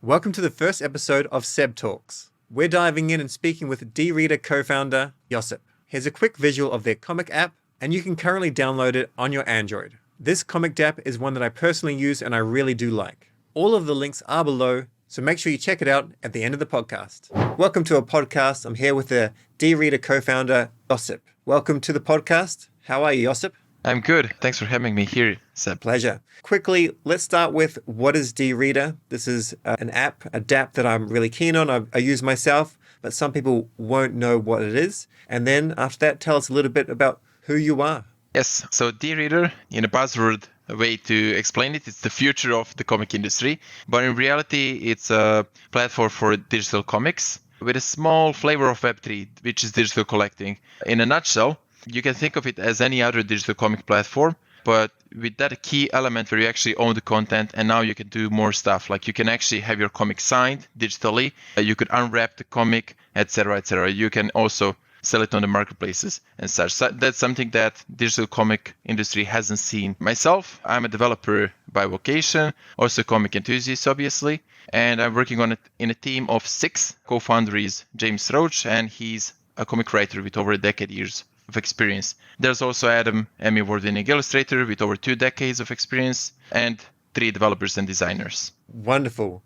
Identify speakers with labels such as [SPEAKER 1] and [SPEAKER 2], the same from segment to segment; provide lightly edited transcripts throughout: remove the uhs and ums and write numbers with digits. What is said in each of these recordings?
[SPEAKER 1] Welcome to the first episode of Seb Talks. We're diving in and speaking with dReader co-founder Josip. Here's a quick visual of their comic app, and you can currently download it on your Android. This comic app is one that I personally use and I really do like. All of the links are below, so make sure you check it out at the end of the podcast. Welcome to a podcast. I'm here with the dReader co-founder Josip. Welcome to the podcast. How are you, Josip?
[SPEAKER 2] I'm good. Thanks for having me here, Seb.
[SPEAKER 1] Pleasure. Quickly, let's start with what is dReader? This is an app, a DApp that I'm really keen on. I use myself, but some people won't know what it is. And then after that, tell us a little bit about who you are.
[SPEAKER 2] Yes, so dReader, in a buzzword way to explain it, it's the future of the comic industry. But in reality, it's a platform for digital comics with a small flavor of Web3, which is digital collecting. In a nutshell, you can think of it as any other digital comic platform, but with that key element where you actually own the content, and now you can do more stuff. Like you can actually have your comic signed digitally, you could unwrap the comic, etc., etc. You can also sell it on the marketplaces and such. So that's something that digital comic industry hasn't seen. Myself, I'm a developer by vocation, also a comic enthusiast, obviously, and I'm working on it in a team of 6. Co-founder is James Roach, and he's a comic writer with over a decade years of experience. There's also Adam, Emmy award-winning illustrator with over 2 decades of experience, and 3 developers and designers.
[SPEAKER 1] Wonderful.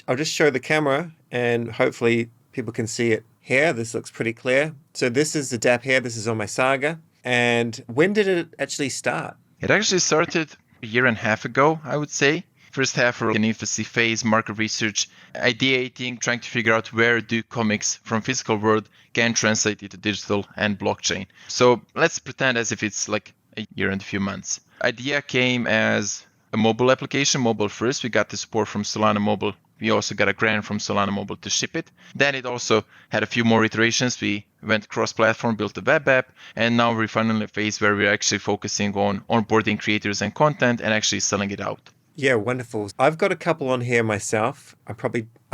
[SPEAKER 1] I'll just show the camera and hopefully people can see it here. This looks pretty clear. So this is the DApp here. This is on my Saga. And when did it actually start?
[SPEAKER 2] It actually started a year and a half ago, I would say. First half were in infancy phase, market research, ideating, trying to figure out where do comics from physical world can translate into digital and blockchain. So let's pretend as if it's like a year and a few months. Idea came as a mobile application, mobile first. We got the support from Solana Mobile. We also got a grant from Solana Mobile to ship it. Then it also had a few more iterations. We went cross-platform, built a web app, and now we're finally in a phase where we're actually focusing on onboarding creators and content and actually selling it out.
[SPEAKER 1] Yeah, wonderful. I've got a couple on here myself. I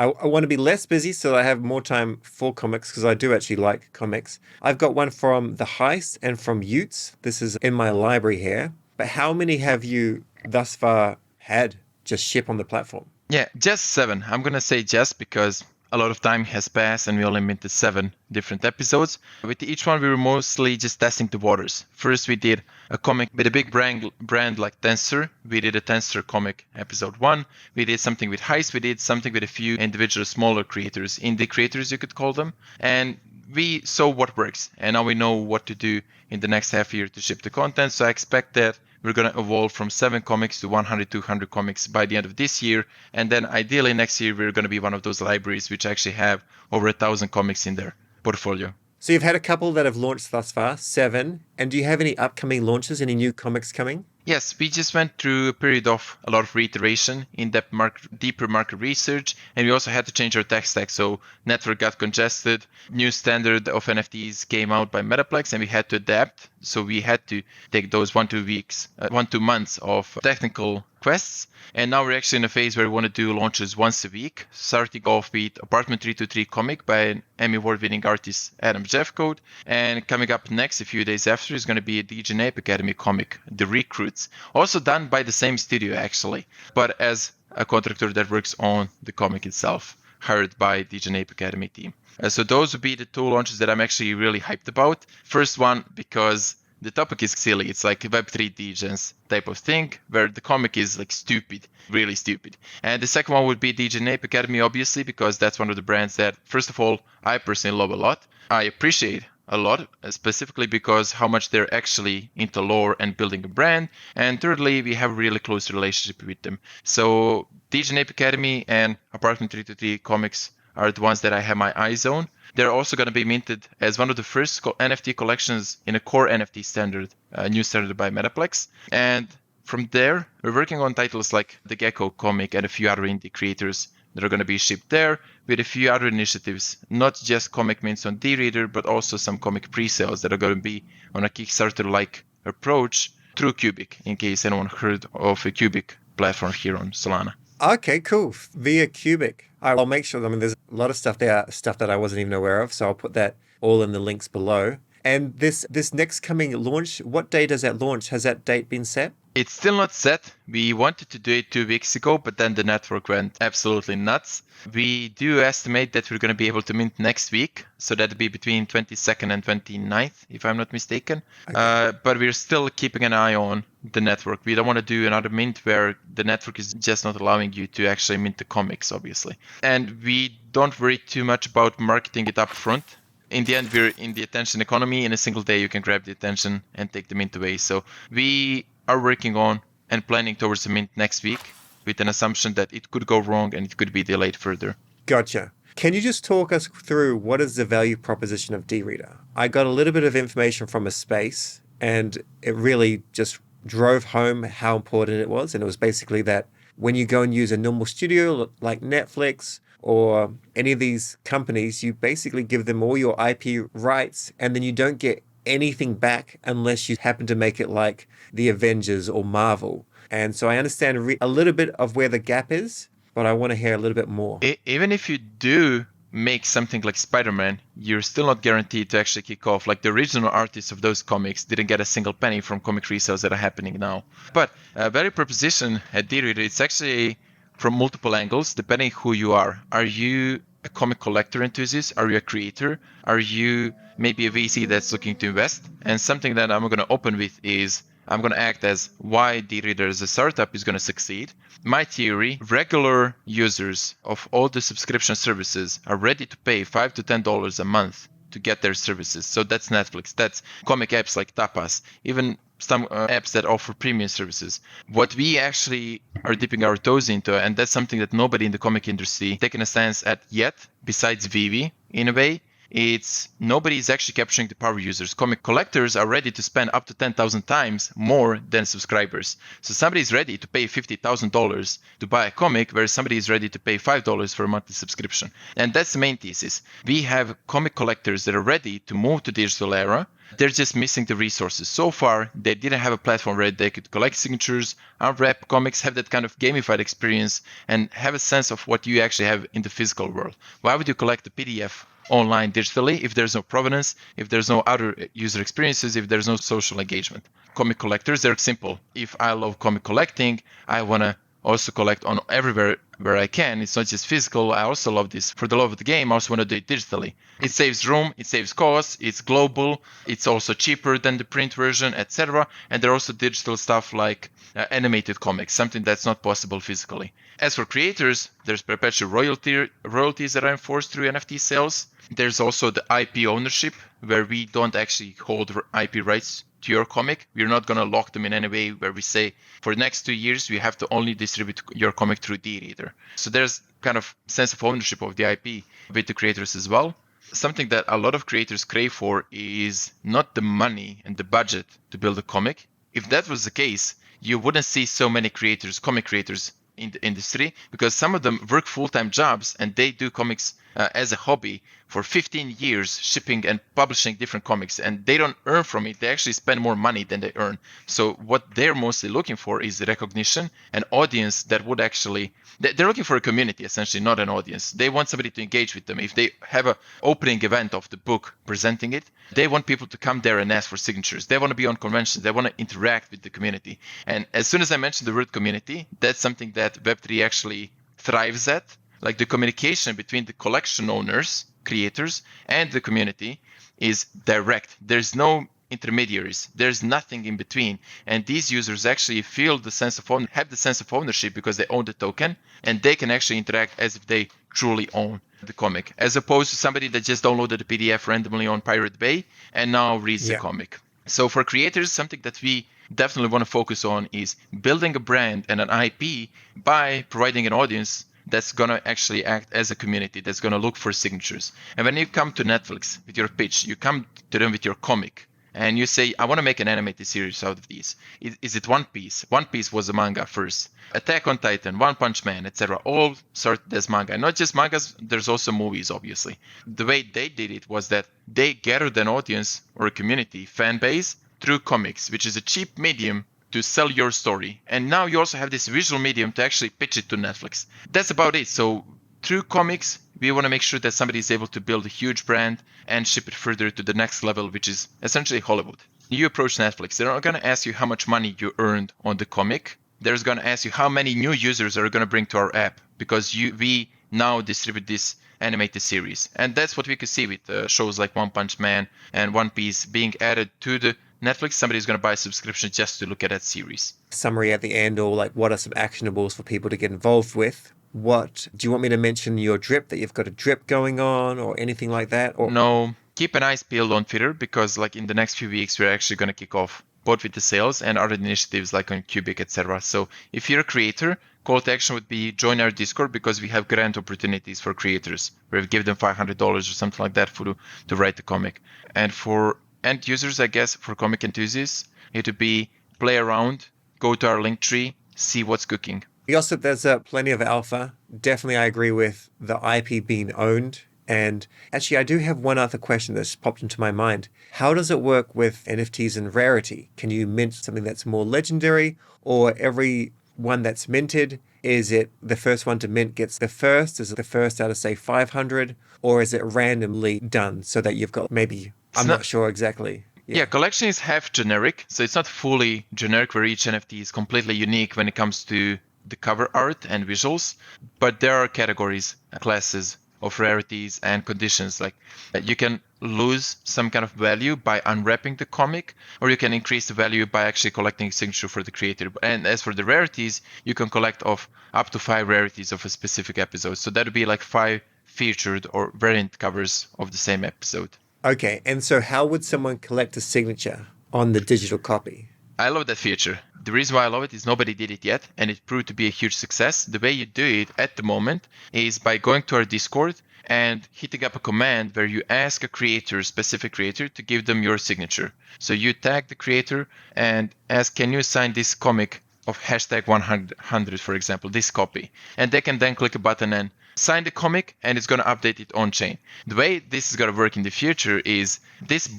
[SPEAKER 1] want to be less busy so that I have more time for comics because I do actually like comics. I've got one from The Heist and from Utes. This is in my library here. But how many have you thus far had just ship on the platform?
[SPEAKER 2] Yeah, just 7. I'm going to say just because a lot of time has passed and we only minted 7 different episodes. With each one, we were mostly just testing the waters. First, we did a comic with a big brand like Tensor. We did a Tensor comic episode 1. We did something with Heist. We did something with a few individual smaller creators, indie creators, you could call them. And we saw what works. And now we know what to do in the next half year to ship the content. So I expect that we're going to evolve from 7 comics to 100, 200 comics by the end of this year. And then ideally next year, we're going to be one of those libraries which actually have over 1,000 comics in their portfolio.
[SPEAKER 1] So you've had a couple that have launched thus far, 7. And do you have any upcoming launches, any new comics coming?
[SPEAKER 2] Yes, we just went through a period of a lot of reiteration, in-depth deeper market research, and we also had to change our tech stack. So network got congested, new standard of NFTs came out by Metaplex, and we had to adapt. So we had to take those 1-2 months of technical quests. And now we're actually in a phase where we want to do launches once a week, starting off with Apartment 323 comic by an Emmy award-winning artist, Adam Jeffcoat. And coming up next, a few days after, is going to be a DJ Ape Academy comic, The Recruits. Also done by the same studio, actually, but as a contractor that works on the comic itself, hired by DJ Ape Academy team. So those would be the 2 launches that I'm actually really hyped about. First one, because the topic is silly. It's like a Web3 degens type of thing, where the comic is like stupid, really stupid. And the second one would be DJ Ape Academy, obviously, because that's one of the brands that, first of all, I personally love a lot. I appreciate a lot, specifically because how much they're actually into lore and building a brand. And thirdly, we have a really close relationship with them. So DJ Ape Academy and Apartment 323 comics are the ones that I have my eyes on. They're also going to be minted as one of the first NFT collections in a core NFT standard, a new standard by Metaplex. And from there, we're working on titles like the Gecko comic and a few other indie creators that are going to be shipped there, with a few other initiatives, not just comic mints on dReader, but also some comic pre-sales that are going to be on a Kickstarter-like approach through Cubic, in case anyone heard of a Cubic platform here on Solana.
[SPEAKER 1] Okay, cool. Via Cubic. I'll make sure, there's a lot of stuff there, stuff that I wasn't even aware of, so I'll put that all in the links below. And this next coming launch, what day does that launch? Has that date been set?
[SPEAKER 2] It's still not set. We wanted to do it 2 weeks ago, but then the network went absolutely nuts. We do estimate that we're going to be able to mint next week. So that'd be between 22nd and 29th, if I'm not mistaken.
[SPEAKER 1] Okay.
[SPEAKER 2] But we're still keeping an eye on the network. We don't want to do another mint where the network is just not allowing you to actually mint the comics, obviously. And we don't worry too much about marketing it up front. In the end, we're in the attention economy. In a single day, you can grab the attention and take the mint away. So we are working on and planning towards the mint next week with an assumption that it could go wrong and it could be delayed further.
[SPEAKER 1] Gotcha. Can you just talk us through what is the value proposition of dReader? I got a little bit of information from a space and it really just drove home how important it was. And it was basically that when you go and use a normal studio like Netflix or any of these companies, you basically give them all your IP rights and then you don't get anything back unless you happen to make it like the Avengers or Marvel. And so I understand a little bit of where the gap is, but I want to hear a little bit more.
[SPEAKER 2] Even if you do make something like Spider-Man, you're still not guaranteed to actually kick off. Like the original artists of those comics didn't get a single penny from comic resales that are happening now. But value proposition at dReader, it's actually from multiple angles, depending who you are. Are you a comic collector enthusiast? Are you a creator? Are you maybe a VC that's looking to invest? And something that I'm going to open with is I'm going to act as why dReader as a startup is going to succeed. My theory, regular users of all the subscription services are ready to pay $5 to $10 a month to get their services. So that's Netflix, that's comic apps like Tapas, even some apps that offer premium services. What we actually are dipping our toes into, and that's something that nobody in the comic industry taken a stance at yet, besides Vivi in a way, it's nobody is actually capturing the power users. Comic collectors are ready to spend up to 10,000 times more than subscribers. So somebody is ready to pay $50,000 to buy a comic, whereas somebody is ready to pay $5 for a monthly subscription. And that's the main thesis. We have comic collectors that are ready to move to digital era. They're just missing the resources. So far, they didn't have a platform where they could collect signatures, unwrap comics, have that kind of gamified experience, and have a sense of what you actually have in the physical world. Why would you collect a PDF online digitally if there's no provenance, if there's no other user experiences, if there's no social engagement? Comic collectors, they're simple. If I love comic collecting, I want to also collect on everywhere where I can. It's not just physical. I also love this for the love of the game. I also want to do it digitally. It saves room, it saves costs, it's global, it's also cheaper than the print version, etc. And there are also digital stuff like animated comics, something that's not possible physically. As for creators, there's perpetual royalties that are enforced through NFT sales. There's also the IP ownership, where we don't actually hold IP rights to your comic. We're not going to lock them in any way where we say for the next 2 years, we have to only distribute your comic through dReader. So there's kind of sense of ownership of the IP with the creators as well. Something that a lot of creators crave for is not the money and the budget to build a comic. If that was the case, you wouldn't see so many creators, comic creators in the industry, because some of them work full-time jobs and they do comics as a hobby for 15 years, shipping and publishing different comics, and they don't earn from it. They actually spend more money than they earn. So what they're mostly looking for is recognition, an audience that would actually, they're looking for a community, essentially, not an audience. They want somebody to engage with them. If they have an opening event of the book presenting it, they want people to come there and ask for signatures. They want to be on conventions. They want to interact with the community. And as soon as I mentioned the word community, that's something that Web3 actually thrives at. Like the communication between the collection owners, creators, and the community is direct. There's no intermediaries. There's nothing in between. And these users actually feel the sense of have the sense of ownership because they own the token, and they can actually interact as if they truly own the comic, as opposed to somebody that just downloaded the PDF randomly on Pirate Bay and now reads the comic. So for creators, something that we definitely want to focus on is building a brand and an IP by providing an audience that's going to actually act as a community, that's going to look for signatures. And when you come to Netflix with your pitch, you come to them with your comic, and you say, I want to make an animated series out of these. Is it One Piece? One Piece was a manga first. Attack on Titan, One Punch Man, etc. All started as manga. And not just mangas, there's also movies, obviously. The way they did it was that they gathered an audience or a community, fan base, through comics, which is a cheap medium to sell your story. And now you also have this visual medium to actually pitch it to Netflix. That's about it. So through comics, We want to make sure that somebody is able to build a huge brand and ship it further to the next level, which is essentially Hollywood. You approach Netflix, they're not going to ask you how much money you earned on the comic. They're going to ask you how many new users are going to bring to our app, because we now distribute this animated series. And that's what we could see with shows like One Punch Man and One Piece being added to the Netflix. Somebody's going to buy a subscription just to look at that series.
[SPEAKER 1] Summary at the end, or like what are some actionables for people to get involved with? What do you want me to mention your drip, that you've got a drip going on or anything like that? Or
[SPEAKER 2] no, keep an eyes peeled on Twitter, because like in the next few weeks we're actually going to kick off both with the sales and other initiatives like on Cubic, etc. So if you're a creator, call to action would be join our Discord, because we have grant opportunities for creators where we give them $500 or something like that to write the comic. And for end users, I guess, for comic enthusiasts, it would be play around, go to our link tree, see what's cooking.
[SPEAKER 1] Josip, there's plenty of alpha. Definitely, I agree with the IP being owned. And actually, I do have one other question that's popped into my mind. How does it work with NFTs and Rarity? Can you mint something that's more legendary, or every one that's minted, is it the first one to mint gets the first? Is it the first out of, say, 500? Or is it randomly done so that you've got maybe, I'm not sure exactly.
[SPEAKER 2] Yeah, collection is half generic. So it's not fully generic where each NFT is completely unique when it comes to the cover art and visuals. But there are categories, classes of rarities and conditions. Like you can lose some kind of value by unwrapping the comic, or you can increase the value by actually collecting a signature for the creator. And as for the rarities, you can collect of up to 5 rarities of a specific episode. So that would be like 5 featured or variant covers of the same episode.
[SPEAKER 1] Okay, and so how would someone collect a signature on the digital copy?
[SPEAKER 2] I love that feature. The reason why I love it is nobody did it yet, and it proved to be a huge success. The way you do it at the moment is by going to our Discord and hitting up a command where you ask a specific creator, to give them your signature. So you tag the creator and ask, can you sign this comic of hashtag 100, for example, this copy? And they can then click a button and sign the comic, and it's going to update it on chain. The way this is going to work in the future is this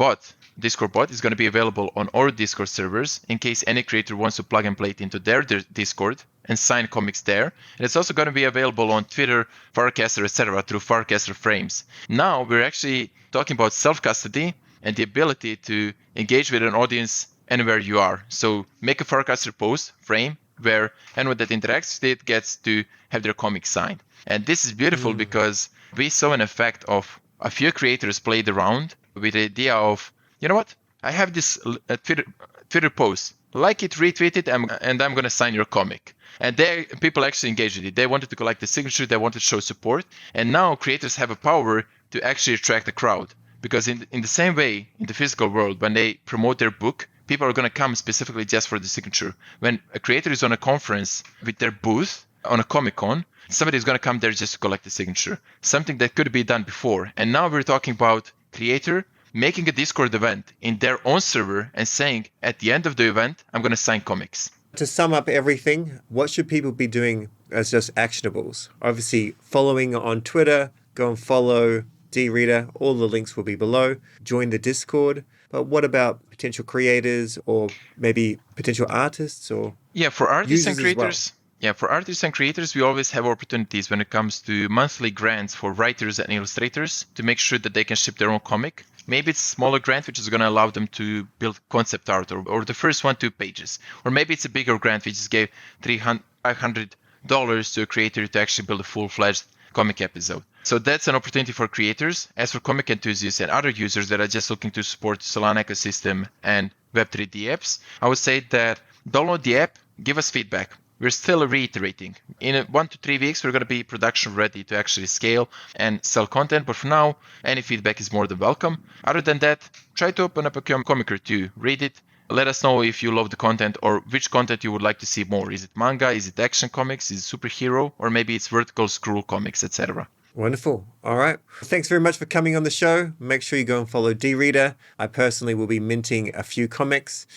[SPEAKER 2] Discord bot is going to be available on our Discord servers in case any creator wants to plug and play it into their Discord and sign comics there. And it's also going to be available on Twitter, Farcaster, etc. through Farcaster frames. Now we're actually talking about self-custody and the ability to engage with an audience anywhere you are. So make a Farcaster post frame where anyone that interacts with it gets to have their comic signed. And this is beautiful because we saw an effect of a few creators played around with the idea of, you know what, I have this Twitter post, like it, retweet it, and I'm going to sign your comic. And people actually engaged with it. They wanted to collect the signature, they wanted to show support. And now creators have a power to actually attract the crowd. Because in the same way, in the physical world, when they promote their book, people are going to come specifically just for the signature. When a creator is on a conference with their booth on a Comic-Con, somebody is going to come there just to collect the signature. Something that could be done before. And now we're talking about creator making a Discord event in their own server and saying, at the end of the event, I'm going to sign comics.
[SPEAKER 1] To sum up everything, what should people be doing as just actionables? Obviously, following on Twitter, go and follow dReader. All the links will be below. Join the Discord. But what about potential creators or maybe potential artists or
[SPEAKER 2] for artists and creators?
[SPEAKER 1] Well?
[SPEAKER 2] Yeah, for artists and creators, we always have opportunities when it comes to monthly grants for writers and illustrators to make sure that they can ship their own comic. Maybe it's a smaller grant, which is going to allow them to build concept art or the first 2 pages. Or maybe it's a bigger grant, which just gave $500 to a creator to actually build a full-fledged comic episode. So that's an opportunity for creators. As for comic enthusiasts and other users that are just looking to support the Solana ecosystem and Web3D apps, I would say that download the app, give us feedback. We're still reiterating. In 1 to 3 weeks, we're going to be production ready to actually scale and sell content. But for now, any feedback is more than welcome. Other than that, try to open up a comic or 2, read it. Let us know if you love the content or which content you would like to see more. Is it manga? Is it action comics? Is it superhero? Or maybe it's vertical scroll comics, etc.
[SPEAKER 1] Wonderful. All right. Thanks very much for coming on the show. Make sure you go and follow dReader. I personally will be minting a few comics.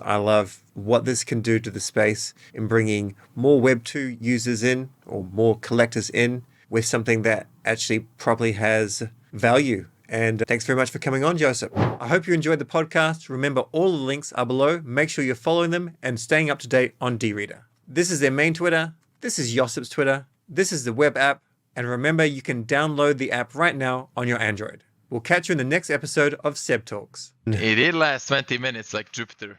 [SPEAKER 1] I love what this can do to the space in bringing more Web2 users in or more collectors in with something that actually probably has value. And thanks very much for coming on, Josip. I hope you enjoyed the podcast. Remember, all the links are below. Make sure you're following them and staying up to date on dReader. This is their main Twitter. This is Josip's Twitter. This is the web app. And remember, you can download the app right now on your Android. We'll catch you in the next episode of Seb Talks.
[SPEAKER 2] It did last 20 minutes like Jupiter.